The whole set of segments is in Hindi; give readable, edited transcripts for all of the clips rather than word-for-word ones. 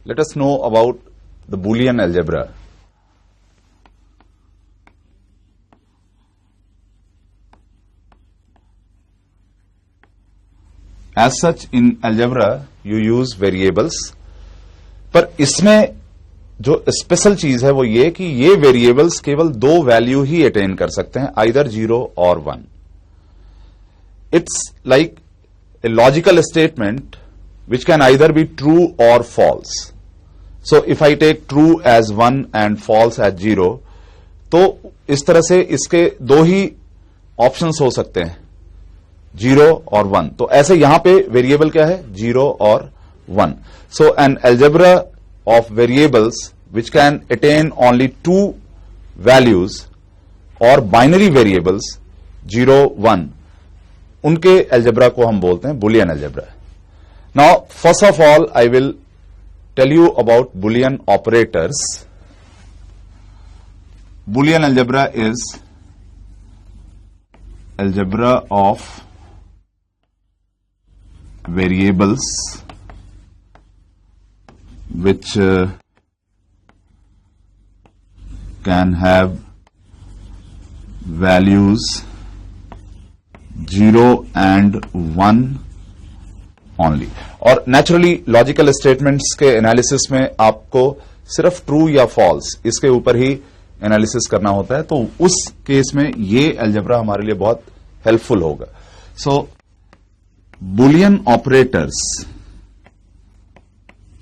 let us know about the Boolean algebra. As such, in algebra you use variables, पर इसमें जो स्पेशल चीज है वो ये कि ये वेरिएबल्स केवल दो वैल्यू ही अटेन कर सकते हैं, आइदर 0 और 1. It's like a logical statement which can either be true or false. So if I take true as 1 and false as 0, तो इस तरह से इसके दो ही ऑप्शंस हो सकते हैं, 0 और 1. तो ऐसे यहां पे वेरिएबल क्या है, 0 और 1. So an algebra of variables which can attain only two values or binary variables 0, 1, उनके algebra को हम बोलते हैं Boolean algebra. Now first of all I will tell you about Boolean operators. Boolean algebra is algebra of variables which can have values 0 and 1 only. और नेचुरली लॉजिकल स्टेटमेंट्स के एनालिसिस में आपको सिर्फ ट्रू या फॉल्स इसके ऊपर ही एनालिसिस करना होता है, तो उस केस में ये अलजेब्रा हमारे लिए बहुत हेल्पफुल होगा. सो Boolean operators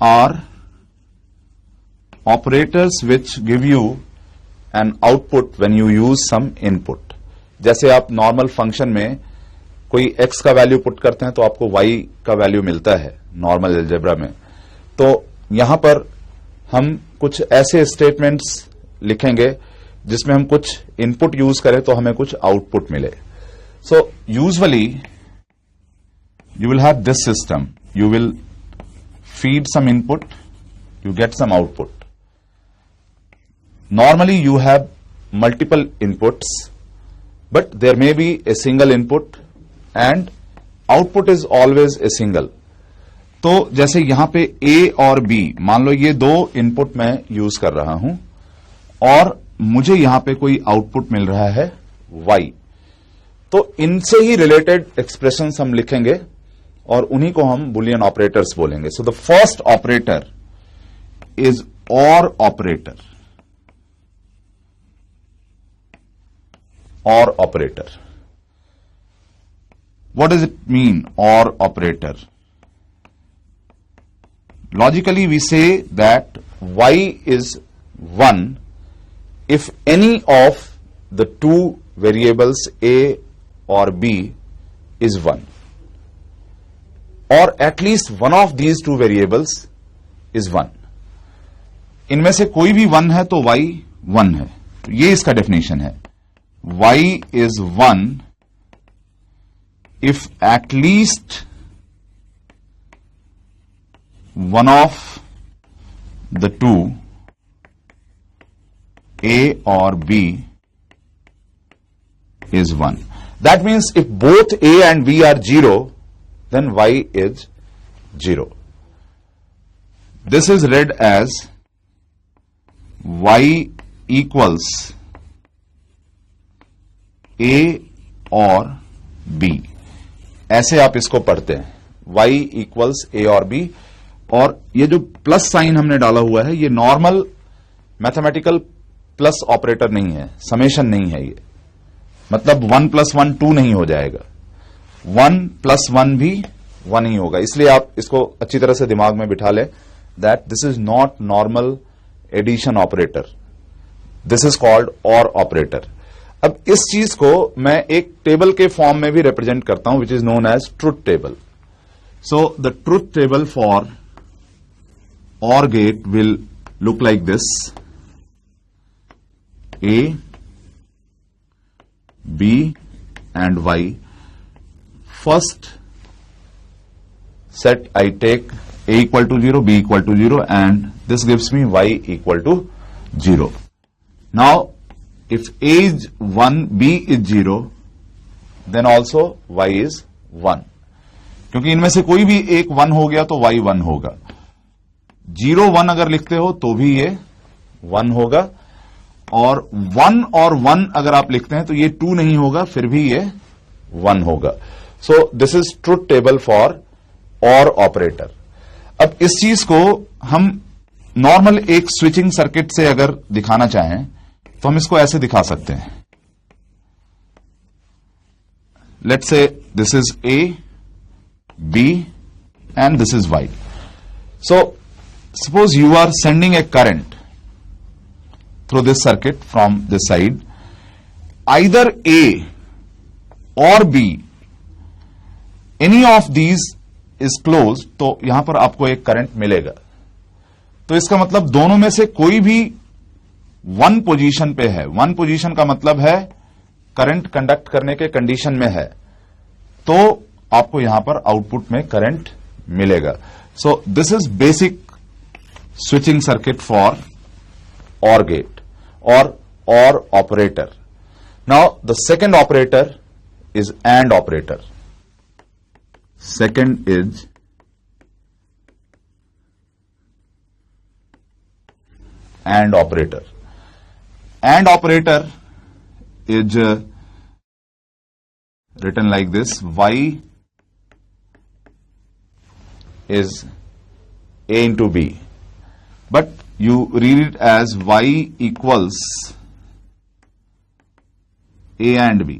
are operators which give you an output when you use some input. जैसे आप नॉर्मल फंक्शन में कोई x का वैल्यू पुट करते हैं तो आपको y का वैल्यू मिलता है नॉर्मल अलजेब्रा में. तो यहां पर हम कुछ ऐसे स्टेटमेंट्स लिखेंगे जिसमें हम कुछ इनपुट यूज करें तो हमें कुछ आउटपुट मिले. So usually you will have this system. You will feed some input, you get some output. Normally you have multiple inputs, but there may be a single input and output is always a single. तो जैसे यहां पे A और B, मान लो ये दो इनपुट मैं यूज कर रहा हूं और मुझे यहां पे कोई आउटपुट मिल रहा है Y, तो इनसे ही रिलेटेड एक्सप्रेशंस हम लिखेंगे और उन्हीं को हम बुलियन ऑपरेटर्स बोलेंगे. So the first operator is or operator. Or operator, what does it mean or operator? Logically we say that y is 1 if any of the two variables a or b is 1. or at least one of these two variables is 1. इनमें से कोई भी 1 है तो y 1 है. तो ये इसका डेफिनेशन है. y is 1 if at least one of the two a or b is 1. That means if both a and b are 0, then y is 0. This is read as y equals a or b. ऐसे आप इसको पढ़ते हैं, y equals a और b. और ये जो प्लस साइन हमने डाला हुआ है ये नॉर्मल मैथमेटिकल प्लस ऑपरेटर नहीं है, समेशन नहीं है. ये मतलब 1 + 1 2 नहीं हो जाएगा, 1 + 1 भी 1 ही होगा. इसलिए आप इसको अच्छी तरह से दिमाग में बिठा ले that this is not normal addition operator, this is called OR operator. अब इस चीज को मैं एक टेबल के फॉर्म में भी रिप्रेजेंट करता हूं which is known as truth table. So the truth table for OR gate will look like this: A, B and Y. First set I take A equal to 0, B equal to 0, and this gives me Y equal to 0. Now if A is 1, B is 0, then also Y is 1. क्योंकि इनमें से कोई भी एक 1 हो गया तो Y 1 होगा. 0 1 अगर लिखते हो तो भी ये 1 होगा, और 1 और 1 अगर आप लिखते हैं तो ये 2 नहीं होगा, फिर भी ये 1 होगा। सो this is truth table for और ऑपरेटर। अब इस चीज को हम नॉर्मल एक स्विचिंग सर्किट से अगर दिखाना चाहें तो हम इसको ऐसे दिखा सकते हैं। Let's say this is A, B and this is Y. So suppose you are sending a current through this circuit from this side, either A or B, any of these is closed, तो यहां पर आपको एक करंट मिलेगा। तो इसका मतलब दोनों में से कोई भी वन पोजीशन पे है। वन पोजीशन का मतलब है करंट कंडक्ट करने के कंडीशन में है, तो आपको यहां पर आउटपुट में करंट मिलेगा। सो this is basic switching circuit for OR gate or operator. Now the second operator is AND operator. Second is AND operator. AND operator is written like this: Y is A into B, but you read it as Y equals A and B।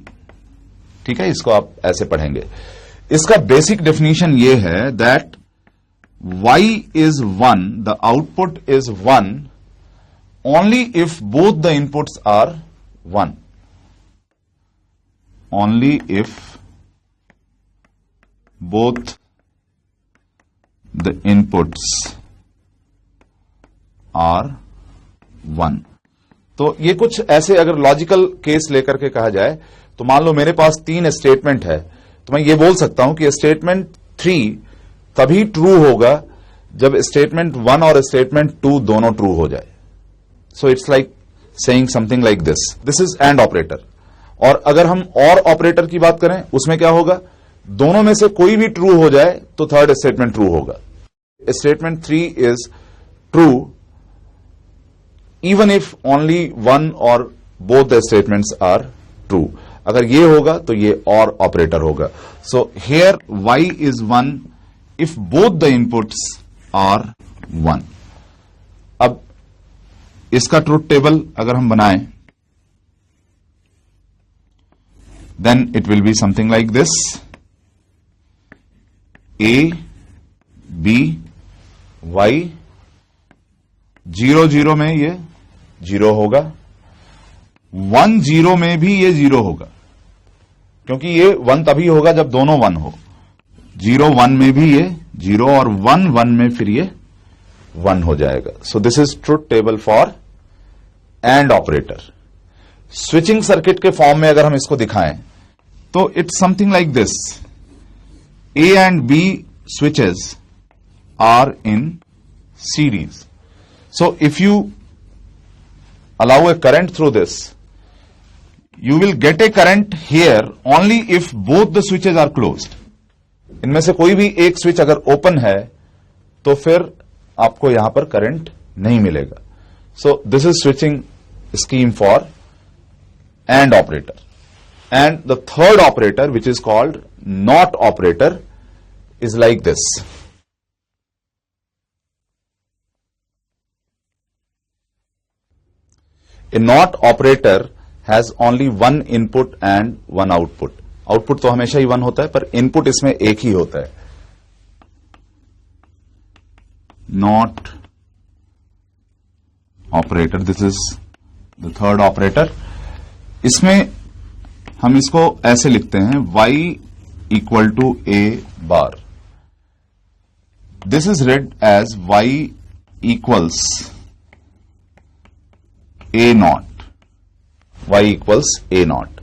ठीक है, इसको आप ऐसे पढ़ेंगे। इसका बेसिक डेफिनेशन ये है that Y is 1, the output is 1 only if both the inputs are 1, only if both the inputs are 1। तो ये कुछ ऐसे अगर लॉजिकल केस लेकर के कहा जाए तो मान लो मेरे पास 3 स्टेटमेंट है, तो मैं ये बोल सकता हूं कि स्टेटमेंट 3 तभी ट्रू होगा जब स्टेटमेंट 1 और स्टेटमेंट 2 दोनों ट्रू हो जाए। So it's like saying something like this is and operator. और अगर हम और ऑपरेटर की बात करें, उसमें क्या होगा, दोनों में से कोई भी ट्रू हो जाए तो थर्ड स्टेटमेंट ट्रू होगा। Statement 3 is true even if only one or both the statements are true। अगर ये होगा तो ये और ऑपरेटर होगा। So here Y is 1 if both the inputs are 1। अब इसका ट्रुथ टेबल अगर हम बनाएं, then it will be something like this: A, B, Y, 0 0 में ये 0 होगा, 1 0 में भी ये 0 होगा, क्योंकि ये 1 तभी होगा जब दोनों 1 हो। 0 1 में भी ये 0 और 1 1 में फिर ये 1 हो जाएगा। सो this is truth table for and operator. Switching circuit के फॉर्म में अगर हम इसको दिखाएं तो it's something like this: A and B switches are in series। So if you allow a current through this, you will get a current here only if both the switches are closed। इनमें से कोई भी एक स्विच अगर ओपन है तो फिर आपको यहां पर करंट नहीं मिलेगा। सो this is switching scheme for and operator. And the third operator which is called not operator is like this. A not operator has only one input and one output। Output तो हमेशा ही 1 होता है, पर इनपुट इसमें एक ही होता है। Not operator, this is the third operator। इसमें हम इसको ऐसे लिखते हैं: Y equal to A bar। This is read as Y equals A not, Y equals A not.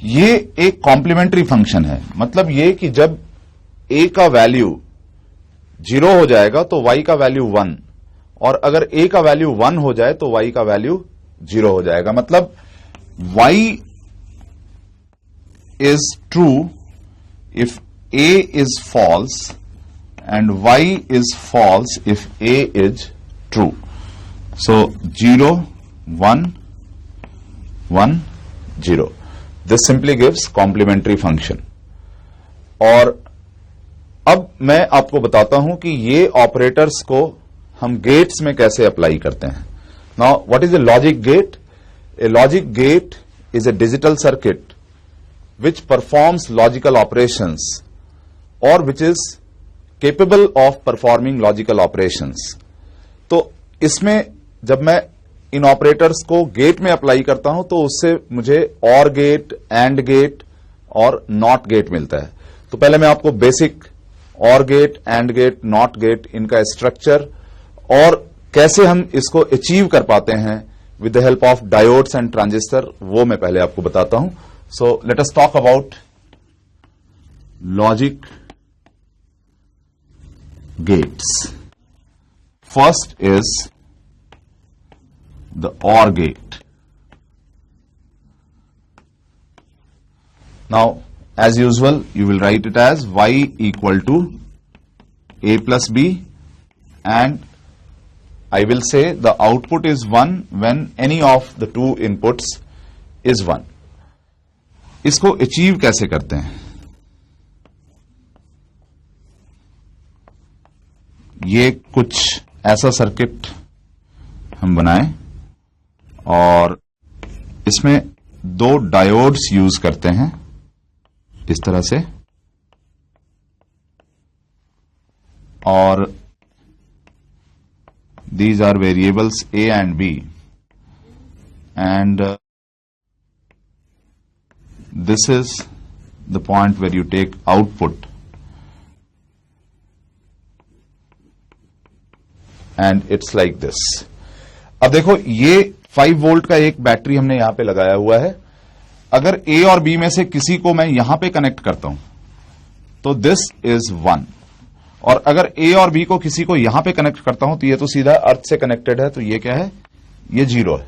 ये एक कॉम्प्लीमेंट्री फंक्शन है। मतलब ये कि जब A का वैल्यू 0 हो जाएगा तो Y का वैल्यू 1, और अगर A का वैल्यू 1 हो जाए तो Y का वैल्यू 0 हो जाएगा। मतलब Y is true if A is false and y is false if a is true. So 0 1 1 0. This simply gives complementary function. और अब मैं आपको बताता हूं कि ये ऑपरेटर्स को हम गेट्स में कैसे अप्लाई करते हैं. Now what is a logic gate? A logic gate is a digital circuit which performs logical operations or which is capable of performing logical operations. तो इसमें जब मैं इन ऑपरेटर्स को गेट में अप्लाई करता हूं तो उससे मुझे और गेट, एंड गेट और नॉट गेट मिलता है. तो पहले मैं आपको basic OR gate, and gate, not gate, इनका स्ट्रक्चर और कैसे हम इसको अचीव कर पाते हैं with the help of diodes and transistor, वो मैं पहले आपको बताता हूं. So let us talk about logic gates. First is the OR gate. Now as usual you will write it as y equal to a plus b, and I will say the output is 1 when any of the two inputs is 1. इसको अचीव कैसे करते हैं? ये कुछ ऐसा सर्किट हम बनाएं और इसमें दो डायोड्स यूज करते हैं इस तरह से, और these are variables A and B, and this is the point where you take output, and it's like this. अब देखो ये 5 वोल्ट का एक बैटरी हमने यहां पे लगाया हुआ है. अगर A और B में से किसी को मैं यहां पे कनेक्ट करता हूं तो दिस इज 1, और अगर ए और बी को किसी को यहां पे कनेक्ट करता हूं तो ये तो सीधा अर्थ से कनेक्टेड है, तो ये क्या है? ये 0 है.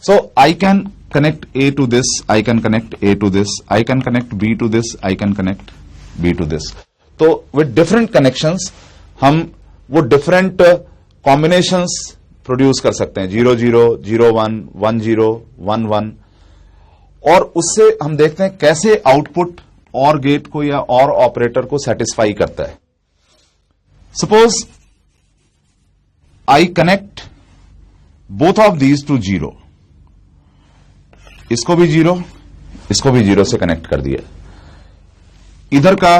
So I can connect A to this, I can connect A to this, I can connect B to this, I can connect B to this. तो विद डिफरेंट कनेक्शंस हम वो डिफरेंट कॉम्बिनेशंस प्रोड्यूस कर सकते हैं. 0 0 0 1 1 0 1 1, और उससे हम देखते हैं कैसे आउटपुट और गेट को या और ऑपरेटर को सेटिस्फाई करता है. Suppose I connect both of these to 0. इसको भी 0, इसको भी 0 से कनेक्ट कर दिया. इधर का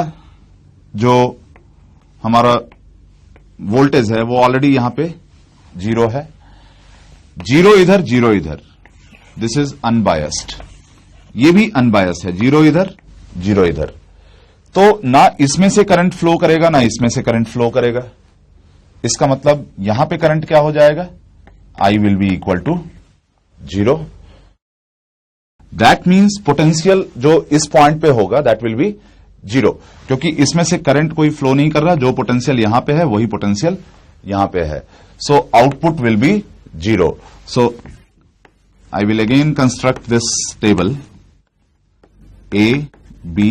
जो हमारा वोल्टेज है वो ऑलरेडी यहां पे 0 है. 0 इधर, 0 इधर. This is unbiased. ये भी अनबायस्ड है. 0 इधर, 0 इधर. तो ना इसमें से करंट फ्लो करेगा ना इसमें से करंट फ्लो करेगा. इसका मतलब यहां पे करंट क्या हो जाएगा? I will be equal to 0. That means potential जो इस पॉइंट पे होगा दैट विल बी 0, क्योंकि इसमें से करंट कोई फ्लो नहीं कर रहा. जो पोटेंशियल यहां पे है वही पोटेंशियल यहां पे है. So output will be 0. So I will again construct this table A B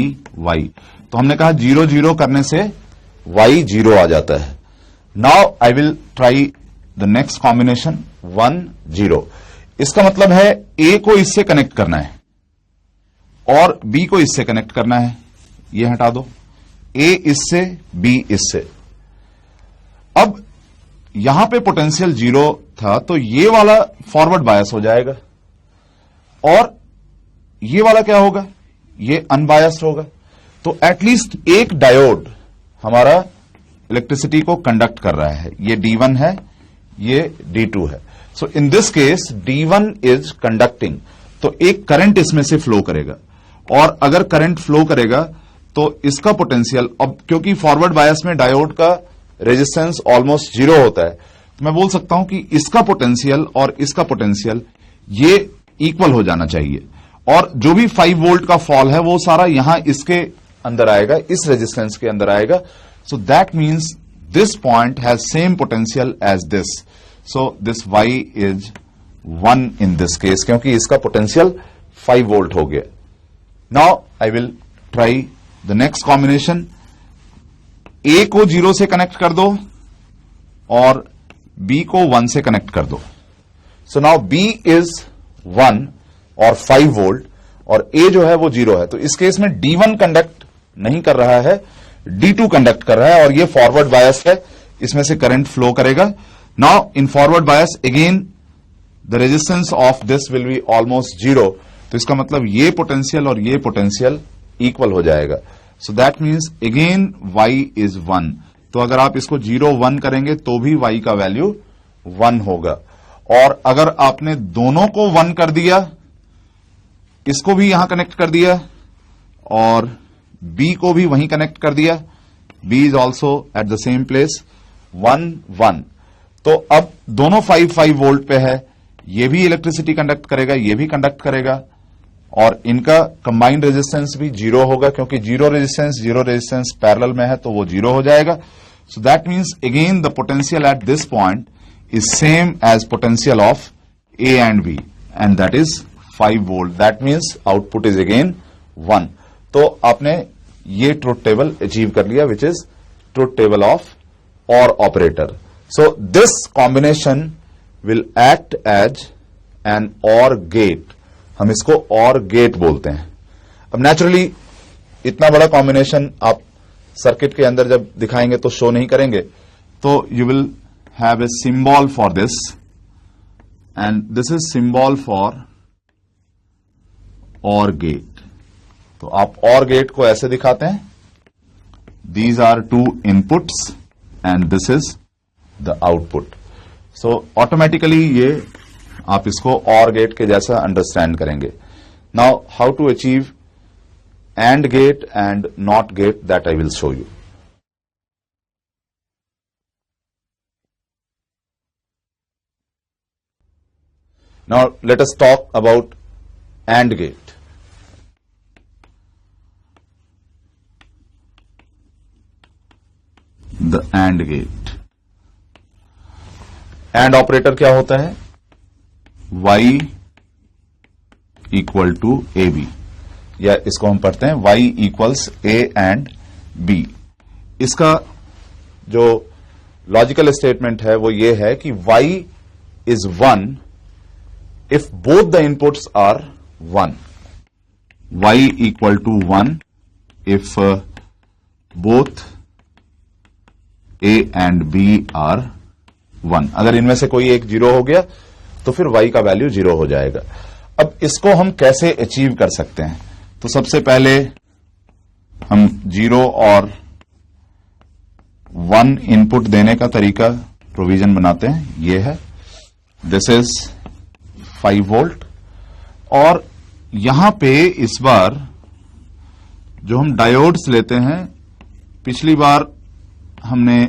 Y. तो हमने कहा 0 0 करने से y 0 आ जाता है. Now I will try the next combination 1 0. इसका मतलब है A को इससे कनेक्ट करना है और B को इससे कनेक्ट करना है. ये हटा दो. A इससे, B इससे. अब यहां पे पोटेंशियल 0 था तो ये वाला फॉरवर्ड बायस हो जाएगा, और ये वाला क्या होगा? ये अनबायस्ड होगा. तो एटलीस्ट एक डायोड हमारा इलेक्ट्रिसिटी को कंडक्ट कर रहा है. ये D1 है, ये D2 है. So in this case D1 is conducting, तो एक करंट इसमें से फ्लो करेगा, और अगर करंट फ्लो करेगा तो इसका पोटेंशियल, अब क्योंकि फॉरवर्ड बायस में डायोड का रेजिस्टेंस ऑलमोस्ट 0 होता है, तो मैं बोल सकता हूं कि इसका पोटेंशियल और इसका पोटेंशियल ये इक्वल हो जाना चाहिए, और जो भी 5 वोल्ट का फॉल है वो सारा यहां इसके अंदर आएगा, इस रेजिस्टेंस के अंदर आएगा. So that means this point has same potential as this. So this y is 1 in this case, क्योंकि इसका पोटेंशियल 5 वोल्ट हो गया. Now I will try the next combination A को 0 से कनेक्ट कर दो और बी को 1 से कनेक्ट कर दो। सो नाउ बी इज 1 और 5 वोल्ट और ए जो है वो 0 है, तो इस केस में D1 कंडक्ट नहीं कर रहा है, D2 कंडक्ट कर रहा है और ये फॉरवर्ड बायस है, इसमें से करंट फ्लो करेगा। Now in forward bias again the resistance of this will be almost 0, तो इसका मतलब ये पोटेंशियल और ये पोटेंशियल इक्वल हो जाएगा। So that means again y is 1, तो अगर आप इसको 0 1 करेंगे तो भी y का वैल्यू 1 होगा। और अगर आपने दोनों को 1 कर दिया, इसको भी यहां कनेक्ट कर दिया और b को भी वहीं कनेक्ट कर दिया, b is also at the same place, 1 1, तो अब दोनों 5 5 वोल्ट पे है, ये भी इलेक्ट्रिसिटी कंडक्ट करेगा, ये भी कंडक्ट करेगा और इनका कंबाइंड रेजिस्टेंस भी 0 होगा, क्योंकि जीरो रेजिस्टेंस पैरेलल में है तो वो 0 हो जाएगा। So that means again the potential at this point is same as potential of A and B and that is 5 volt. That means output is again 1। तो आपने ये ट्रुथ टेबल अचीव कर लिया, which is truth table of or operator. So this combination will act as an or gate, हम इसको और गेट बोलते हैं। अब नेचुरली इतना बड़ा कॉम्बिनेशन आप सर्किट के अंदर जब दिखाएंगे तो शो नहीं करेंगे, तो you will have a symbol for this and this is symbol for OR gate. तो आप और गेट को ऐसे दिखाते हैं, these are 2 inputs and this is the output. So automatically ये आप इसको और गेट के जैसा अंडरस्टैंड करेंगे। Now how to achieve and gate and not gate, that I will show you. Now let us talk about and gate. The and gate, and operator क्या होता है? y equal to A B, या इसको हम पढ़ते हैं y equals A and B. इसका जो लॉजिकल स्टेटमेंट है वो ये है कि y is 1 if both the inputs are 1, y equal to 1 if both a and b are 1। अगर इनमें से कोई एक 0 हो गया तो फिर y का वैल्यू 0 हो जाएगा। अब इसको हम कैसे अचीव कर सकते हैं? तो सबसे पहले हम 0 और 1 इनपुट देने का तरीका प्रोविजन बनाते हैं। ये है, दिस इज 5 वोल्ट और यहां पे इस बार जो हम डायोड्स लेते हैं, पिछली बार हमने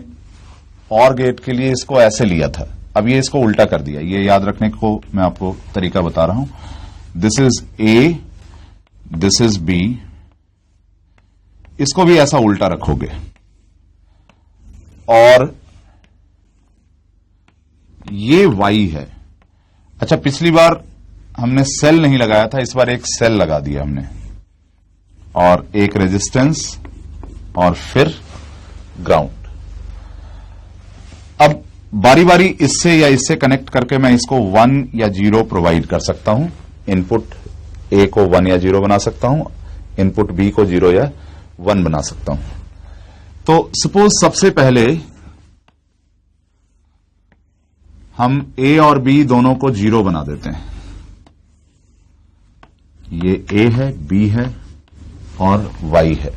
और गेट के लिए इसको ऐसे लिया था, अब ये इसको उल्टा कर दिया। ये याद रखने को मैं आपको तरीका बता रहा हूं। This is A, this is B, इसको भी ऐसा उल्टा रखोगे और ये y है। अच्छा, पिछली बार हमने सेल नहीं लगाया था, इस बार एक सेल लगा दिया हमने और एक रेजिस्टेंस और फिर ग्राउंड। अब बारी बारी इससे या इससे कनेक्ट करके मैं इसको 1 या 0 प्रोवाइड कर सकता हूं। इनपुट ए को 1 या 0 बना सकता हूं, इनपुट बी को 0 या 1 बना सकता हूं। तो सपोज सबसे पहले हम ए और बी दोनों को 0 बना देते हैं। ये ए है, बी है और y है,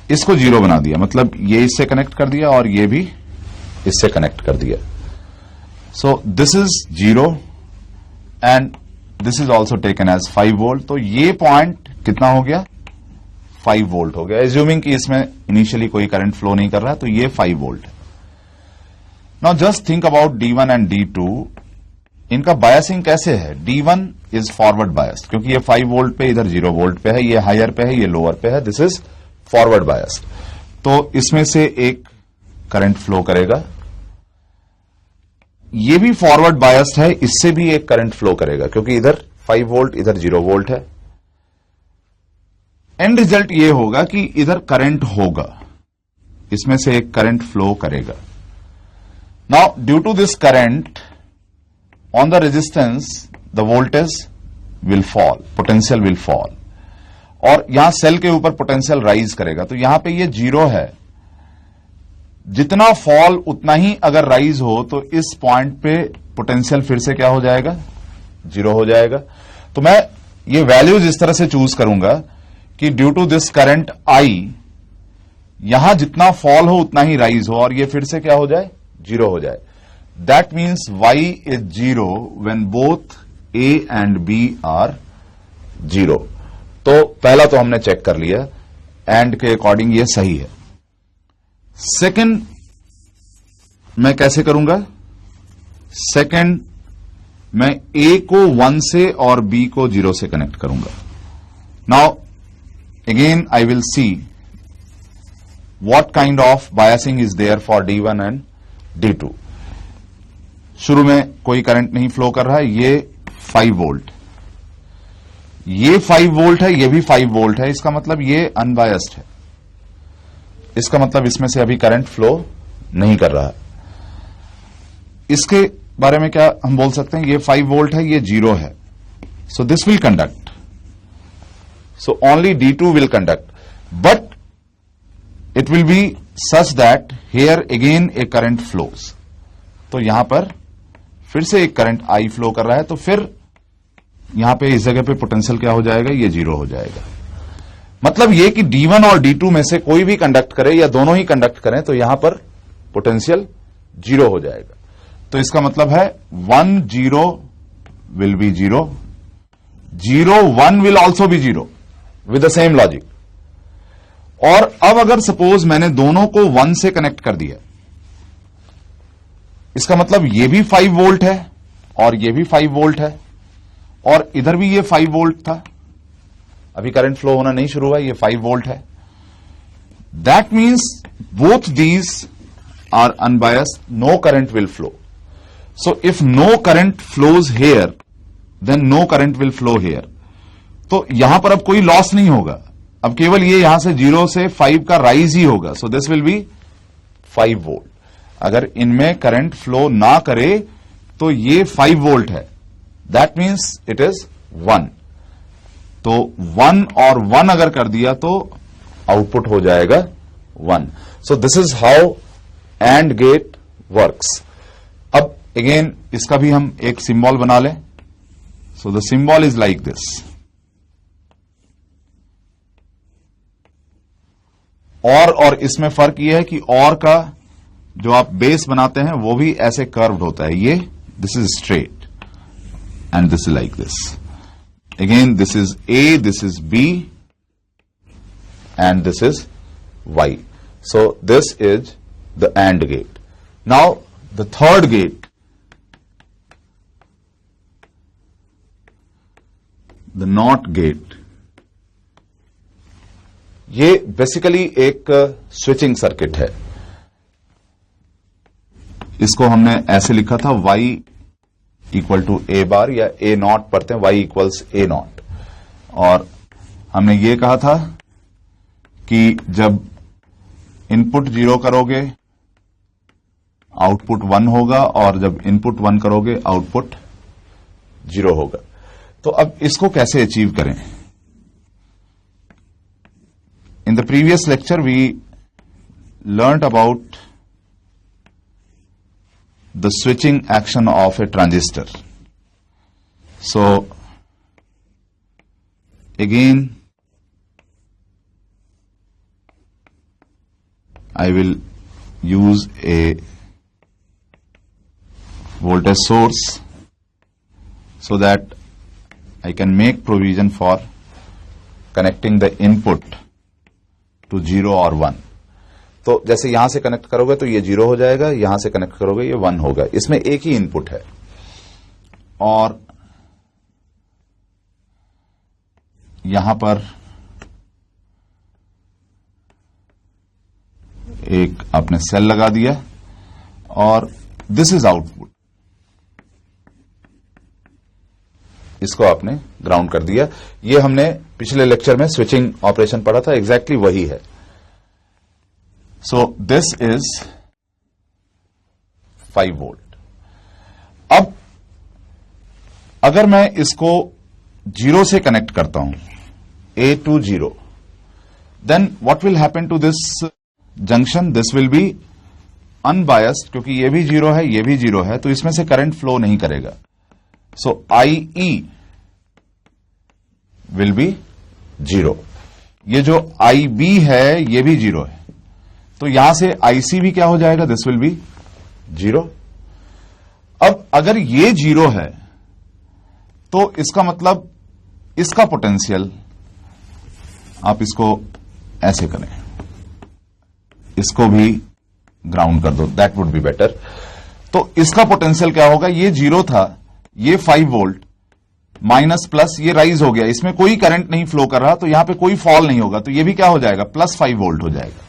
इसको 0 बना दिया, मतलब ये इससे कनेक्ट कर दिया और ये भी इससे कनेक्ट कर दिया। So this is 0 and this is also taken as 5 volt. तो ये पॉइंट कितना हो गया? 5 वोल्ट हो गया, एज्यूमिंग कि इसमें इनिशियली कोई करंट फ्लो नहीं कर रहा है, तो ये 5 वोल्ट है। Now just think about D1 and D2, इनका बायसिंग कैसे है? D1 इज फॉरवर्ड बायस, क्योंकि ये 5 वोल्ट पे, इधर 0 वोल्ट पे है, ये हायर पे है, ये लोअर पे है, दिस इज फॉरवर्ड बायस। तो इसमें से एक करंट फ्लो करेगा, ये भी फॉरवर्ड बायस्ड है, इससे भी एक करंट फ्लो करेगा, क्योंकि इधर 5 वोल्ट, इधर 0 वोल्ट है। एंड रिजल्ट ये होगा कि इधर करंट होगा, इसमें से एक करंट फ्लो करेगा। Now due to this current on the resistance the voltage will fall, potential will fall, और यहां सेल के ऊपर पोटेंशियल राइज करेगा। तो यहां पे ये 0 है, जितना फॉल उतना ही अगर राइज हो तो इस पॉइंट पे पोटेंशियल फिर से क्या हो जाएगा, 0 हो जाएगा। तो मैं ये वैल्यूज इस तरह से चूज करूंगा कि due to this current I, यहां जितना फॉल हो उतना ही राइज हो, और ये फिर से क्या हो जाए, 0 हो जाए। That means y is 0 when both a and b are 0। तो पहला तो हमने चेक कर लिया, एंड के अकॉर्डिंग ये सही है। सेकंड मैं कैसे करूंगा, सेकंड मैं a को 1 से और b को 0 से कनेक्ट करूंगा। Now again I will see what kind of biasing is there for D1 and D2। शुरू में कोई करंट नहीं फ्लो कर रहा है, ये 5 वोल्ट, ये 5 वोल्ट है, ये भी 5 वोल्ट है, इसका मतलब ये अनबायस्ड है, इसका मतलब इसमें से अभी करंट फ्लो नहीं कर रहा है। इसके बारे में क्या हम बोल सकते हैं, ये 5 वोल्ट है, ये 0 है, so this will conduct, so only D2 will conduct, but it will be such that here again a current flows। तो यहां पर फिर से एक करंट I फ्लो कर रहा है, तो फिर यहां पे इस जगह पे पोटेंशियल क्या हो जाएगा, ये 0 हो जाएगा। मतलब ये कि D1 और D2 में से कोई भी कंडक्ट करे या दोनों ही कंडक्ट करें तो यहां पर पोटेंशियल 0 हो जाएगा। तो इसका मतलब है 1 0 will be 0, 0 1 will also be 0 with the same logic. और अब अगर सपोज मैंने दोनों को 1 से कनेक्ट कर दिया, इसका मतलब ये भी 5 वोल्ट है और ये भी 5 वोल्ट है, और इधर भी ये 5 वोल्ट था, अभी करंट फ्लो होना नहीं शुरू हुआ, ये 5 वोल्ट है। That means both these are unbiased, no current will flow. So if no current flows here then no current will flow here. तो यहां पर अब कोई लॉस नहीं होगा, अब केवल ये यहां से 0 से 5 का राइज ही होगा। So this will be 5 volt. अगर इनमें करंट फ्लो ना करे तो ये 5 वोल्ट है, दैट मीन्स इट इज 1। तो 1 और 1 अगर कर दिया तो आउटपुट हो जाएगा 1। So this is how and gate works. अब अगेन इसका भी हम एक सिंबल बना लें। So the symbol is like this, और इसमें फर्क यह है कि और का जो आप बेस बनाते हैं वो भी ऐसे कर्व्ड होता है, ये this is straight and this is like this. Again this is A, this is B and this is Y। So this is the and gate. Now the third gate, the not gate, ये बेसिकली एक स्विचिंग सर्किट है। इसको हमने ऐसे लिखा था y equal to A bar, या A नॉट पढ़ते हैं, y इक्वल्स A नॉट। और हमने ये कहा था कि जब इनपुट 0 करोगे आउटपुट 1 होगा, और जब इनपुट 1 करोगे आउटपुट 0 होगा। तो अब इसको कैसे अचीव करें? In the previous lecture, we learnt about the switching action of a transistor. So, again, I will use a voltage source so that I can make provision for connecting the input to 0 और 1। तो जैसे यहां से कनेक्ट करोगे तो ये 0 हो जाएगा, यहां से कनेक्ट करोगे ये 1 होगा। इसमें एक ही इनपुट है, और यहां पर एक आपने सेल लगा दिया, और दिस इज आउटपुट, इसको आपने ग्राउंड कर दिया। ये हमने पिछले लेक्चर में स्विचिंग ऑपरेशन पढ़ा था, एग्जैक्टली वही है। सो दिस इज 5 वोल्ट। अब अगर मैं इसको 0 से कनेक्ट करता हूं, A to 0, then what will happen to this junction? This will be unbiased, क्योंकि ये भी 0 है, ये भी 0 है, तो इसमें से करंट फ्लो नहीं करेगा। सो IE विल बी 0। ये जो IB है ये भी 0 है, तो यहां से IC भी क्या हो जाएगा? This will be 0। अब अगर ये 0 है तो इसका मतलब इसका पोटेंशियल, आप इसको ऐसे करें, इसको भी ग्राउंड कर दो, दैट वुड बी बेटर। तो इसका पोटेंशियल क्या होगा? ये 0 था, ये 5 वोल्ट माइनस प्लस ये राइज हो गया, इसमें कोई करंट नहीं फ्लो कर रहा, तो यहां पे कोई फॉल नहीं होगा, तो ये भी क्या हो जाएगा? प्लस 5 वोल्ट हो जाएगा।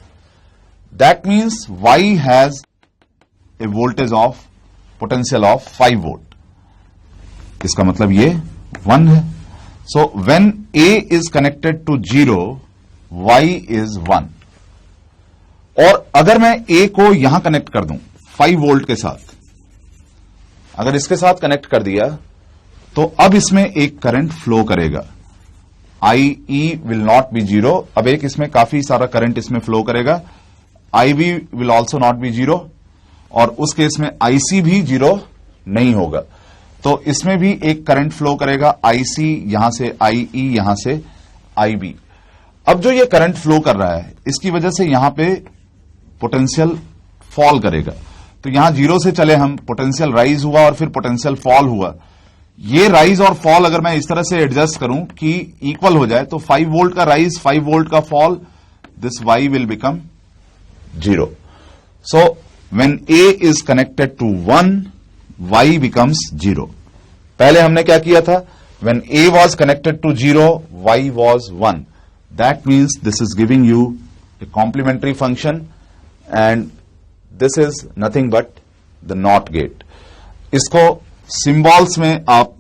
That means Y has a voltage of potential of 5 volt. इसका मतलब ये 1 है। So when A is connected to 0, Y is 1। और अगर मैं A को यहां कनेक्ट कर दूं 5 वोल्ट के साथ, अगर इसके साथ कनेक्ट कर दिया तो अब इसमें एक करंट फ्लो करेगा। IE will not be 0। अब एक इसमें काफी सारा करंट इसमें फ्लो करेगा। IB will also not be 0, और उस केस में IC भी 0 नहीं होगा। तो इसमें भी एक करंट फ्लो करेगा, IC यहां से IE, यहां से IB। अब जो ये करंट फ्लो कर रहा है, इसकी वजह से यहां पे पोटेंशियल फॉल करेगा। तो यहां 0 से चले हम, पोटेंशियल राइज हुआ और फिर पोटेंशियल फॉल हुआ। ये राइज और फॉल अगर मैं इस तरह से एडजस्ट करूं कि इक्वल हो जाए, तो 5 वोल्ट का राइज, 5 वोल्ट का fall, this Y will become 0। So when A is connected to 1, Y becomes 0। पहले हमने क्या किया था? When A was connected to 0, Y was 1। That means this is giving you a complementary function, and this is nothing but the not gate. इसको सिंबल्स में आप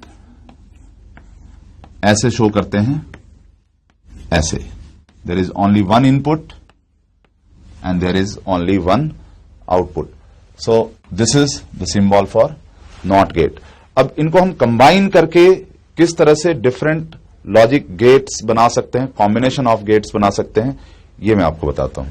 ऐसे शो करते हैं, ऐसे, there is only 1 input and there is only 1 output. So this is the symbol for not gate. अब इनको हम कंबाइन करके किस तरह से डिफरेंट लॉजिक गेट्स बना सकते हैं, कॉम्बिनेशन ऑफ गेट्स बना सकते हैं, ये मैं आपको बताता हूं।